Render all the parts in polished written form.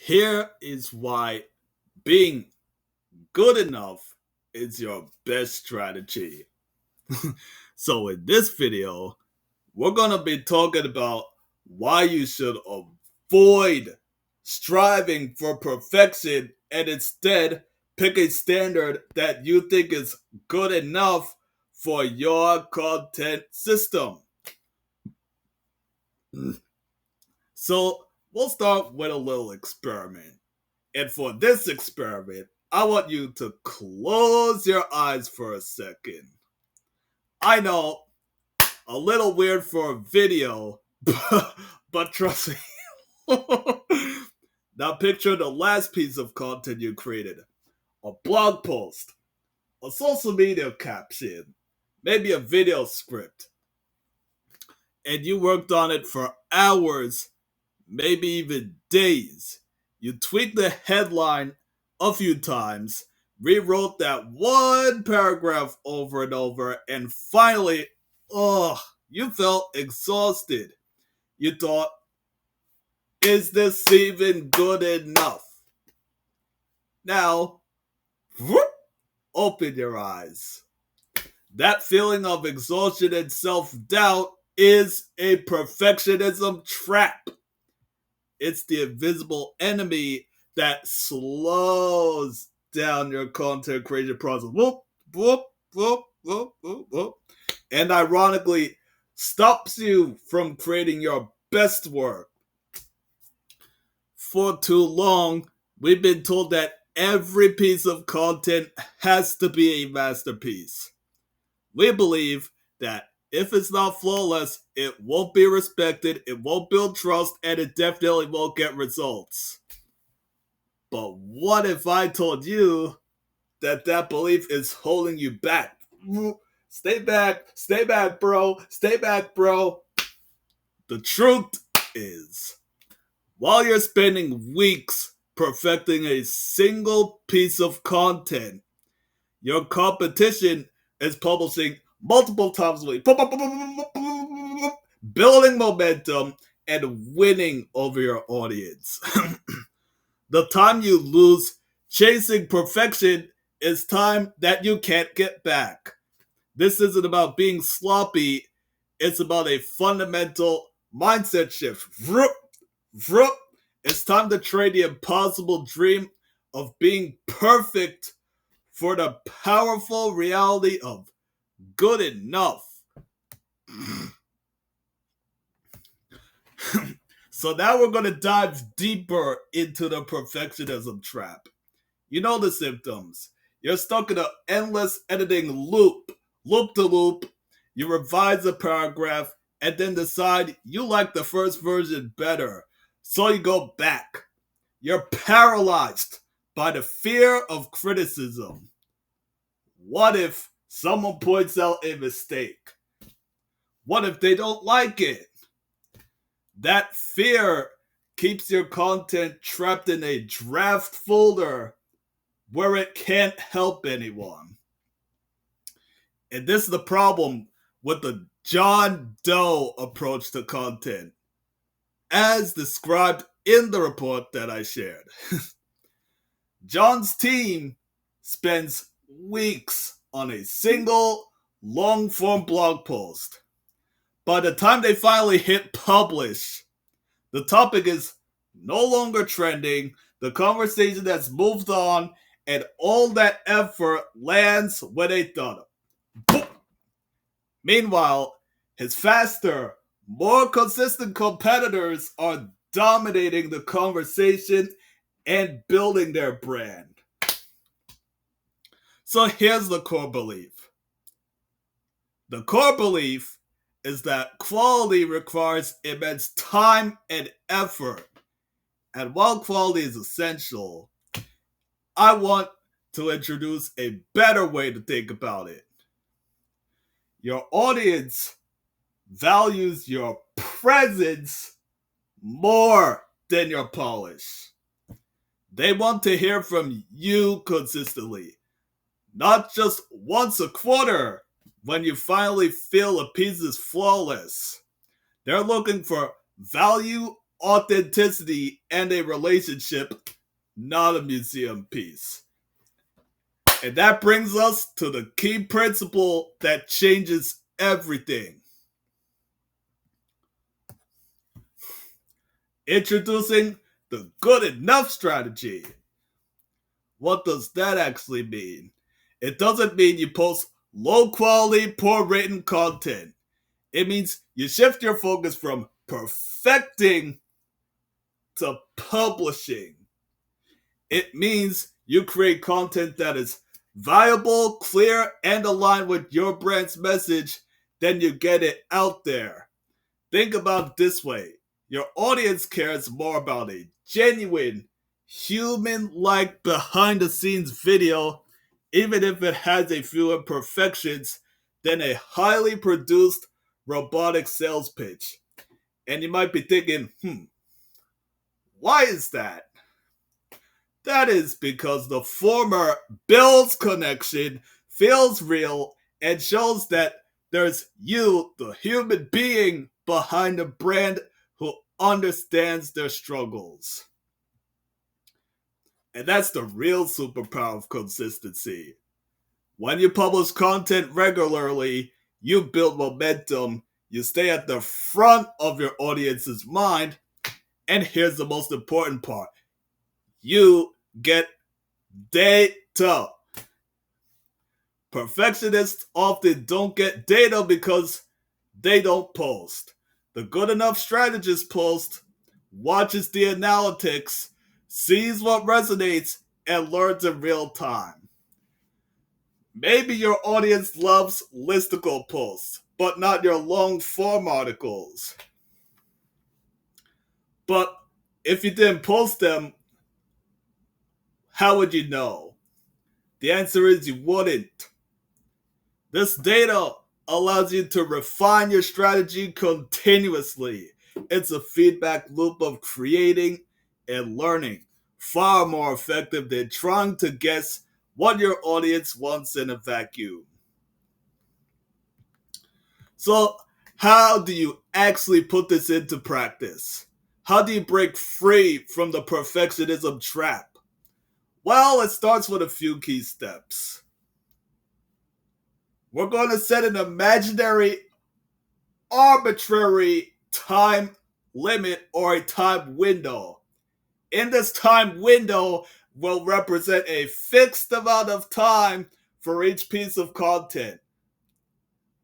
Here is why being good enough is your best strategy. So, in this video, we're going to be talking about why you should avoid striving for perfection and instead pick a standard that you think is good enough for your content system. So, we'll start with a little experiment. And for this experiment, I want you to close your eyes for a second. I know, a little weird for a video, but trust me. Now picture the last piece of content you created. A blog post, a social media caption, maybe a video script. And you worked on it for hours, maybe even days. You tweaked the headline a few times, rewrote that one paragraph over and over, and finally, you felt exhausted. You thought, is this even good enough? Now, whoop, open your eyes. That feeling of exhaustion and self doubt is a perfectionism trap. It's the invisible enemy that slows down your content creation process. Whoop, whoop, whoop, whoop, whoop, whoop. And ironically, stops you from creating your best work. For too long, we've been told that every piece of content has to be a masterpiece. We believe that if it's not flawless, it won't be respected, it won't build trust, and it definitely won't get results. But what if I told you that that belief is holding you back? Stay back, bro, stay back, bro. The truth is, while you're spending weeks perfecting a single piece of content, your competition is publishing multiple times a week, building momentum and winning over your audience. The time you lose chasing perfection is time that you can't get back. This isn't about being sloppy, it's about a fundamental mindset shift. Vroom, vroom. It's time to trade the impossible dream of being perfect for the powerful reality of good enough. So now we're going to dive deeper into the perfectionism trap. You know the symptoms. You're stuck in an endless editing loop to loop. You revise a paragraph and then decide you like the first version better. So you go back. You're paralyzed by the fear of criticism. What if someone points out a mistake? What if they don't like it? That fear keeps your content trapped in a draft folder where it can't help anyone. And this is the problem with the John Doe approach to content, as described in the report that I shared. John's team spends weeks on a single long form blog post. By the time they finally hit publish, the topic is no longer trending, the conversation has moved on, and all that effort lands where they thought of. Meanwhile, his faster, more consistent competitors are dominating the conversation and building their brand. So here's the core belief. The core belief is that quality requires immense time and effort. And while quality is essential, I want to introduce a better way to think about it. Your audience values your presence more than your polish. They want to hear from you consistently, not just once a quarter when you finally feel a piece is flawless. They're looking for value authenticity and a relationship, not a museum piece. And that brings us to the key principle that changes everything. Introducing the good enough strategy. What does that actually mean? It doesn't mean you post low quality, poor written content. It means you shift your focus from perfecting to publishing. It means you create content that is viable, clear, and aligned with your brand's message, then you get it out there. Think about it this way. Your audience cares more about a genuine, human-like behind-the-scenes video, even if it has a few imperfections, than a highly produced robotic sales pitch. And you might be thinking, why is that? That is because the former builds connection, feels real, and shows that there's you, the human being, behind the brand who understands their struggles. And that's the real superpower of consistency. When you publish content regularly, you build momentum, you stay at the front of your audience's mind, and here's the most important part. You get data. Perfectionists often don't get data because they don't post. The good enough strategist posts, watches the analytics, sees what resonates, and learns in real time. Maybe your audience loves listicle posts, but not your long form articles. But if you didn't post them, how would you know? The answer is you wouldn't. This data allows you to refine your strategy continuously. It's a feedback loop of creating and learning, far more effective than trying to guess what your audience wants in a vacuum. So, how do you actually put this into practice? How do you break free from the perfectionism trap? Well, it starts with a few key steps. We're going to set an imaginary, arbitrary time limit or a time window. In this time window will represent a fixed amount of time for each piece of content.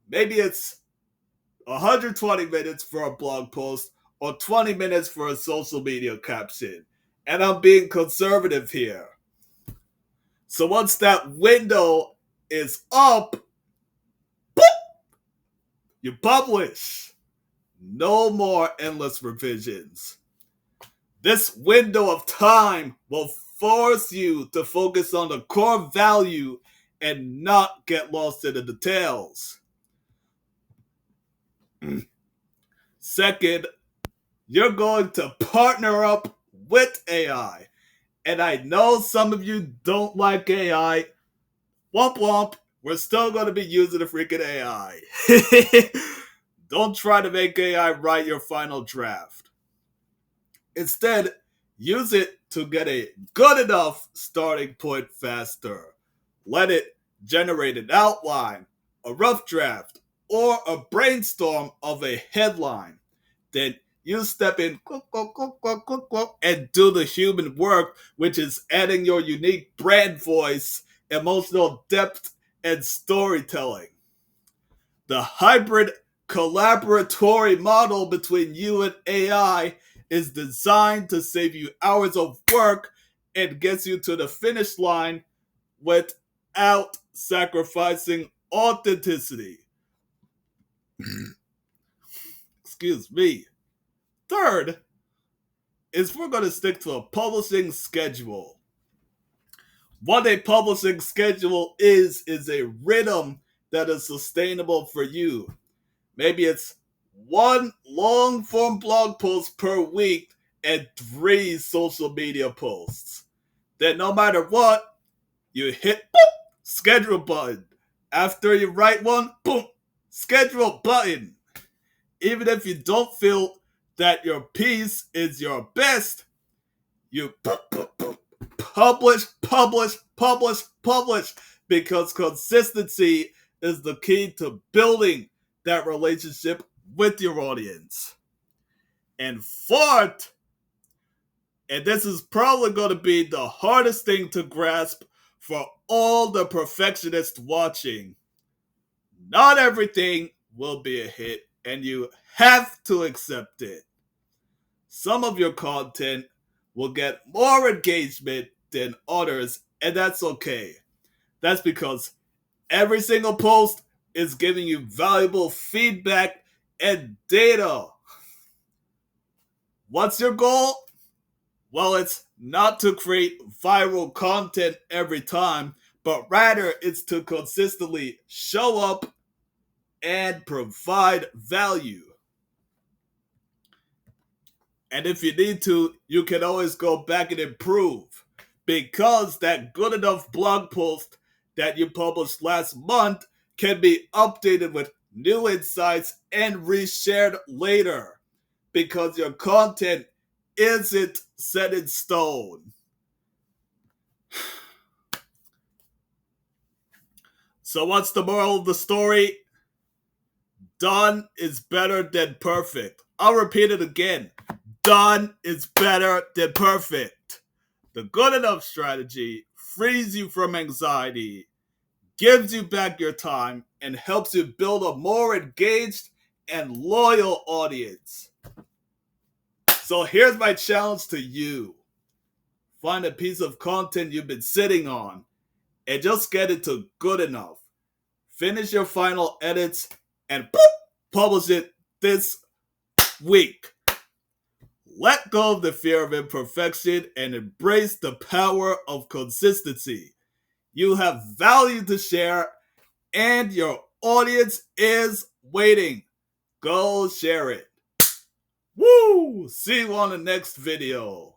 Maybe it's 120 minutes for a blog post or 20 minutes for a social media caption. And I'm being conservative here. So once that window is up, you publish. No more endless revisions. This window of time will force you to focus on the core value and not get lost in the details. Second, you're going to partner up with AI. And I know some of you don't like AI. Womp womp. We're still going to be using the freaking AI. Don't try to make AI write your final draft. Instead, use it to get a good enough starting point faster. Let it generate an outline, a rough draft, or a brainstorm of a headline. Then you step in and do the human work, which is adding your unique brand voice, emotional depth, and storytelling. The hybrid collaboratory model between you and AI is designed to save you hours of work and gets you to the finish line without sacrificing authenticity. Excuse me. Third is we're going to stick to a publishing schedule. What a publishing schedule is a rhythm that is sustainable for you. Maybe it's one long form blog post per week and 3 social media posts. Then no matter what, you hit schedule button. After you write one, boom, schedule button. Even if you don't feel that your piece is your best, you publish, publish, publish, publish, because consistency is the key to building that relationship with your audience. And fourth, and this is probably going to be the hardest thing to grasp for all the perfectionists watching, not everything will be a hit, and you have to accept it. Some of your content will get more engagement than others, and that's okay. That's because every single post is giving you valuable feedback and data. What's your goal? Well, it's not to create viral content every time, but rather it's to consistently show up and provide value. And if you need to, you can always go back and improve, because that good enough blog post that you published last month can be updated with new insights and reshared later, because your content isn't set in stone. So what's the moral of the story? Done is better than perfect. I'll repeat it again. Done is better than perfect. The good enough strategy frees you from anxiety, gives you back your time, and helps you build a more engaged and loyal audience. So here's my challenge to you. Find a piece of content you've been sitting on and just get it to good enough. Finish your final edits and publish it this week. Let go of the fear of imperfection and embrace the power of consistency. You have value to share, and your audience is waiting. Go share it. Woo! See you on the next video.